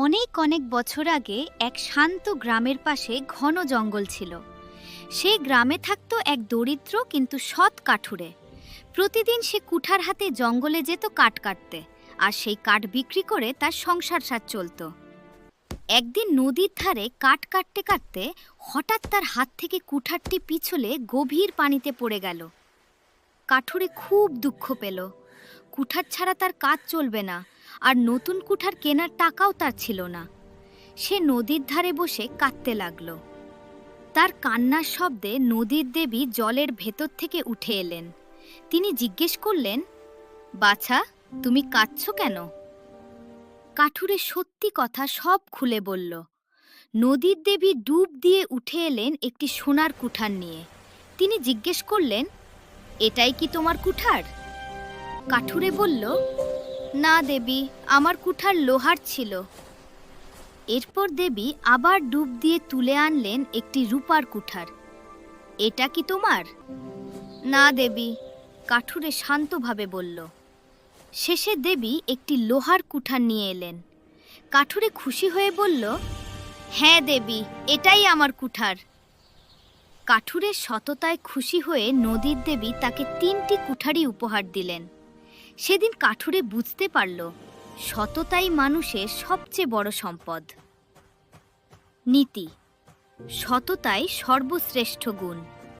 অনেক অনেক বছর আগে এক শান্ত গ্রামের পাশে ঘন জঙ্গল ছিল। সেই গ্রামে থাকতো এক দরিদ্র কিন্তু সৎ কাঠুরে। প্রতিদিন সে কুঠার হাতে জঙ্গলে যেত কাঠ কাটতে, আর সেই কাঠ বিক্রি করে তার সংসার চলত। একদিন নদীর ধারে কাঠ কাটতে কাটতে হঠাৎ তার হাত থেকে কুঠারটি পিছলে গভীর পানিতে পড়ে গেল। কাঠুরে খুব দুঃখ পেল। কুঠার ছাড়া তার কাজ চলবে না, আর নতুন কুঠার কেনার টাকাও তার ছিল না। সে নদীর ধারে বসে কাঁদতে লাগলো। তার কান্নার শব্দে নদীর দেবী জলের ভেতর থেকে উঠে এলেন। তিনি জিজ্ঞেস করলেন, বাছা, তুমি কাঁদছো কেন? কাঠুরে সত্যি কথা সব খুলে বলল। নদীর দেবী ডুব দিয়ে উঠে এলেন একটি সোনার কুঠার নিয়ে। তিনি জিজ্ঞেস করলেন, এটাই কি তোমার কুঠার? কাঠুরে বলল, না দেবী, আমার কুঠার লোহার ছিল। এরপর দেবী আবার ডুব দিয়ে তুলে আনলেন একটি রূপার কুঠার। এটা কি তোমার? না দেবী, কাঠুরে শান্তভাবে বলল। শেষে দেবী একটি লোহার কুঠার নিয়ে এলেন। কাঠুরে খুশি হয়ে বলল, হ্যাঁ দেবী, এটাই আমার কুঠার। কাঠুরের সততায় খুশি হয়ে নদীর দেবী তাকে 3টি কুঠারই উপহার দিলেন। সেদিন কাঠুরে বুঝতে পারল, সততাই মানুষের সবচেয়ে বড় সম্পদ। নীতি: সততাই সর্বশ্রেষ্ঠ গুণ।